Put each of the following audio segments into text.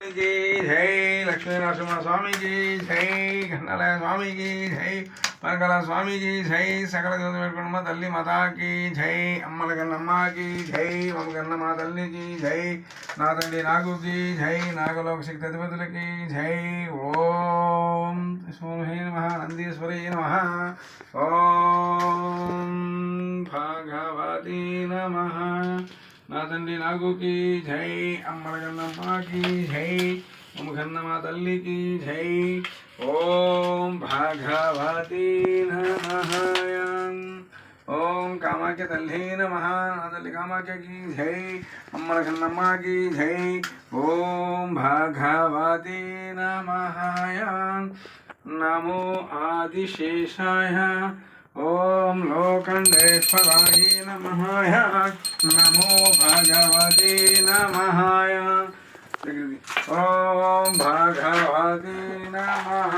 की जय, लक्ष्मी नरसिम्हा स्वामी की जय, घंटालय स्वामी की जय, मंगल स्वामी की जय, सकल देवता तल्ली माता की जय, अम्मल गन्नम्म की जय, मम गन्नम्मा तल्ली की जय, ना तंडी नागु की जय, नागलोक शक्ति अधिपतुल की जय। ओम सोहे नमः, नंदीश्वरी नमः, ओम भगवती नमः, ना तंडी नागु की जय, अम्मल गन्नम्मा की जय, मम गन्नम्मा तल्ली की जय। ओम भगवती नमः, ओम कामाख्य तल्ली नमः, ना तल्ली कामाख्य की जय, अम्मल गन्नम्मा की जय। ओम भगवती नमः, नमो आदिशेषाय, ओम लोकंडेश्वराय नमः, नमो भगवते नमः, ओम भगवते नमः,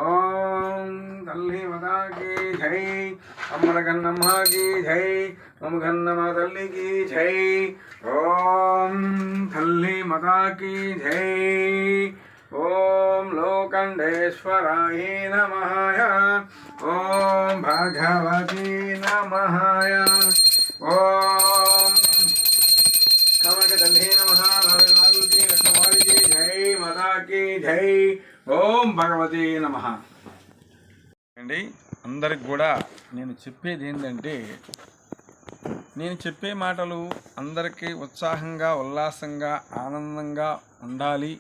ओम तल्ली माता की जय, अम्मल गन्नम्मा की जय, मम गन्नम्मा तल्ली की जय। ओम तल्ली माता की जय, ओम लोकंडेश्वराय नमः, ओम भगवती नमः, ओम कामाख्य तल्ली नमः, नागु की लक्ष्मी की जय, माता की जय। ఓం భగవతే నమః అండి. అందరికి కూడా నేను చెప్పేది ఏంటంటే, నేను చెప్పే మాటలు అందరికీ ఉత్సాహంగా, ఉల్లాసంగా, ఆనందంగా ఉండాలి.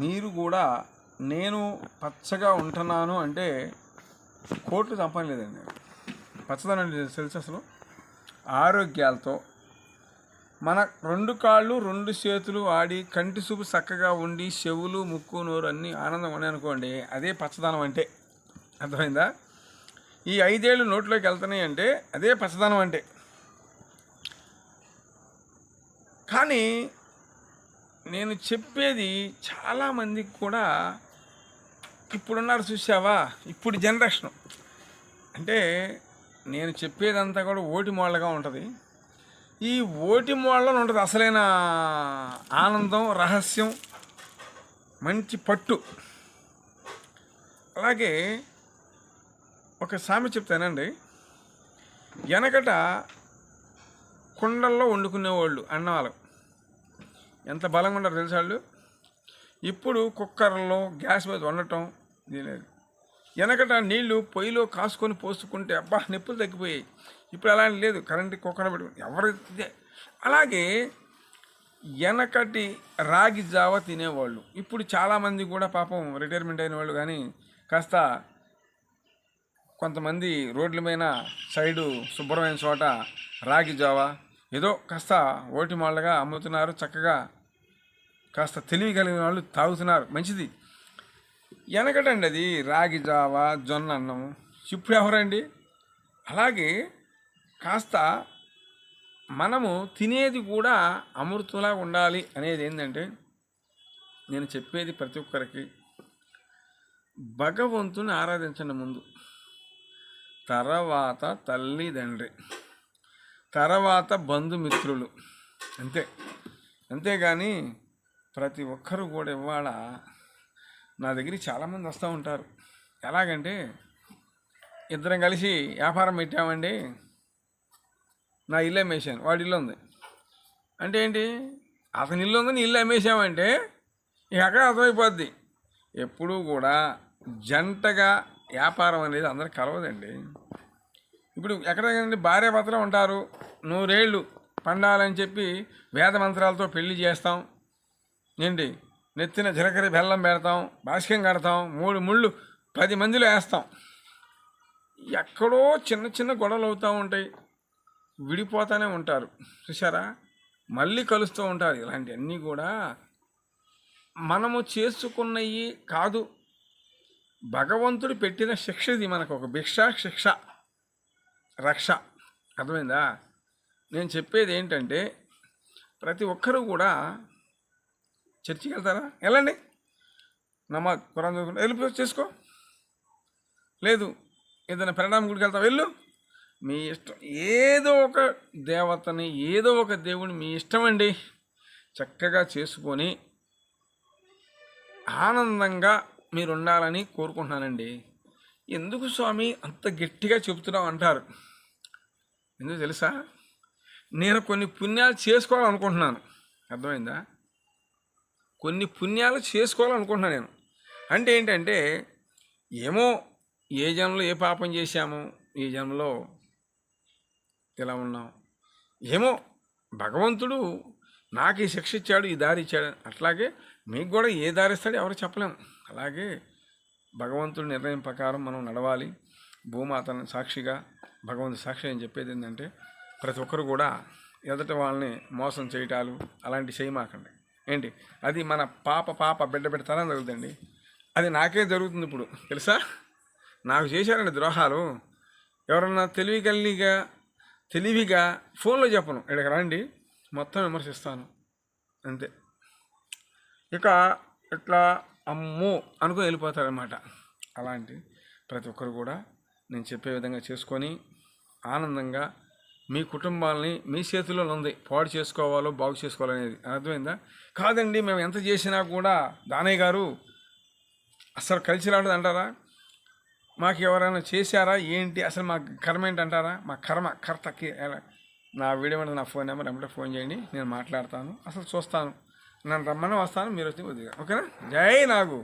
మీరు కూడా నేను పచ్చగా ఉంటున్నాను అంటే కోట్లు సంపాదలేదండి. పచ్చదనం తెలుసు అసలు. ఆరోగ్యాలతో మన రెండు కాళ్ళు రెండు చేతులు ఆడి కంటి చూపు చక్కగా ఉండి చెవులు ముక్కు నోరు అన్నీ ఆనందం ఉన్నాయనుకోండి, అదే పచ్చదనం అంటే. అర్థమైందా? ఈ 5 ఏళ్ళు నోట్లోకి వెళ్తున్నాయి అంటే అదే పచ్చదనం అంటే. కానీ నేను చెప్పేది చాలామందికి కూడా ఇప్పుడున్నారు చూసావా, ఇప్పుడు జనరేషను అంటే నేను చెప్పేదంతా కూడా ఓటి మోళ్ళగా ఉంటుంది. ఈ ఓటి మోళ్ళలో ఉంటుంది అసలైన ఆనందం, రహస్యం, మంచి పట్టు. అలాగే ఒక సామెత చెప్తానండి. వెనకట కుండల్లో వండుకునేవాళ్ళు అన్నవాళ్ళు ఎంత బలంగా ఉంటారు తెలుసా వాళ్ళు. ఇప్పుడు కుక్కర్లో గ్యాస్ మీద వండటం లేదు. వెనకట నీళ్లు పొయ్యిలో కాసుకొని పోసుకుంటే అబ్బా నొప్పులు తగ్గిపోయాయి. ఇప్పుడు అలాంటి లేదు, కరెంటు కుక్కర్ పెట్టుకుని ఎవరు. అలాగే వెనకటి రాగి జావ తినేవాళ్ళు ఇప్పుడు చాలామంది కూడా పాపం రిటైర్మెంట్ అయిన వాళ్ళు కానీ కాస్త కొంతమంది రోడ్ల మీద సైడు శుభ్రమైన చోట రాగి జావ ఏదో కాస్త ఓటి మాళ్ళగా అమ్ముతున్నారు. చక్కగా కాస్త తెలివి కలిగిన వాళ్ళు తాగుతున్నారు, మంచిది. వెనకటండి అది రాగి జావ, జొన్న అన్నం. ఇప్పుడు ఎవరండి? అలాగే కాస్త మనము తినేది కూడా అమృతంలా ఉండాలి అనేది ఏంటంటే, నేను చెప్పేది ప్రతి ఒక్కరికి భగవంతుని ఆరాధించండి ముందు, తర్వాత తల్లిదండ్రి, తర్వాత బంధుమిత్రులు, అంతే. అంతేగాని ప్రతి ఒక్కరు కూడా ఇవాళ నా దగ్గరికి చాలామంది వస్తూ ఉంటారు. ఎలాగంటే, ఇద్దరం కలిసి వ్యాపారం పెట్టామండి, నా ఇల్లు అమ్మేశాను, వాడి ఇల్లు ఉంది అంటే ఏంటి, అతని ఇల్లు ఉందని ఇల్లు అమ్మేశామంటే ఇక అక్కడ అర్థమైపోద్ది. ఎప్పుడూ కూడా జంటగా వ్యాపారం అనేది అందరికి కలవదండి. ఇప్పుడు ఎక్కడైనా భార్యాభర్తలు ఉంటారు, 100 ఏళ్ళు పండాలని చెప్పి వేద మంత్రాలతో పెళ్లి చేస్తాం ఏంటి, నెత్తిన జీలకర్ర బెల్లం పెడతాం, బాసికం కడతాం, 3 ముళ్ళు 10 మందిలో వేస్తాం. ఎక్కడో చిన్న చిన్న గొడవలు అవుతూ ఉంటాయి, విడిపోతూనే ఉంటారు చూసారా, మళ్ళీ కలుస్తూ ఉంటారు. ఇలాంటివన్నీ కూడా మనము చేసుకున్నవి కాదు, భగవంతుడు పెట్టిన శిక్ష. ఇది మనకు ఒక భిక్ష, శిక్ష, రక్ష. అర్థమైందా? నేను చెప్పేది ఏంటంటే, ప్రతి ఒక్కరూ కూడా చర్చికి వెళ్తారా, వెళ్ళండి, నమాజ్ ఖురాన్ చదువుకుంటా వెళ్ళి చేసుకో. లేదు ఏదైనా పెరడాం గుడికి వెళ్తావు, వెళ్ళు, మీ ఇష్టం. ఏదో ఒక దేవతని, ఏదో ఒక దేవుని మీ ఇష్టం అండి. చక్కగా చేసుకొని ఆనందంగా మీరు ఉండాలని కోరుకుంటున్నానండి. ఎందుకు స్వామి అంత గట్టిగా చెబుతున్నావు అంటారు. ఎందుకు తెలుసా? నేను కొన్ని పుణ్యాలు చేసుకోవాలనుకుంటున్నాను. అర్థమైందా? కొన్ని పుణ్యాలు చేసుకోవాలనుకుంటున్నాను నేను. అంటే ఏంటంటే, ఏమో ఏ జన్మలో ఏ పాపం చేశాము, ఈ జన్మలో ఇలా ఉన్నాం, ఏమో భగవంతుడు నాకు ఈ శిక్ష ఇచ్చాడు, ఈ దారి ఇచ్చాడు. అట్లాగే మీకు కూడా ఏ దారి ఇస్తాడో ఎవరు చెప్పలేము. అలాగే భగవంతుడి నిర్ణయం ప్రకారం మనం నడవాలి. భూమాతను సాక్షిగా, భగవంతుడి సాక్షి అని చెప్పేది ఏంటంటే, ప్రతి ఒక్కరు కూడా ఎదుటి వాళ్ళని మోసం చేయటాలు అలాంటివి చేయమాకండి. ఏంటి అది మన పాప బిడ్డ తరం జరుగుతుందండి. అది నాకే జరుగుతుంది ఇప్పుడు తెలుసా. నాకు చేశారండి ద్రోహాలు. ఎవరన్నా తెలివిగా ఫోన్లో చెప్పను, ఇక్కడికి రండి మొత్తం విమర్శిస్తాను అంతే. ఇక ఇట్లా అమ్మో అనుకుని వెళ్ళిపోతారనమాట. అలాంటి ప్రతి ఒక్కరు కూడా నేను చెప్పే విధంగా చేసుకొని ఆనందంగా మీ కుటుంబాలని మీ చేతిలో ఉంది, పాడు చేసుకోవాలో బాగు చేసుకోవాలనేది. అర్థమైందా? కాదండి మేము ఎంత చేసినా కూడా దానయ్య గారు అసలు కలిసి రావడం అంటారా? మాకు ఎవరైనా చేశారా ఏంటి, అసలు మా కర్మ ఏంటి అంటారా? మా కర్తకి నా వీడియో మీద నా ఫోన్ నెంబర్ వెంబడే ఫోన్ చేయండి, నేను మాట్లాడతాను, అసలు చూస్తాను. నన్ను రమ్మని వస్తాను, మీరు వచ్చి కొద్దిగా ఓకేనా? జై నాగు.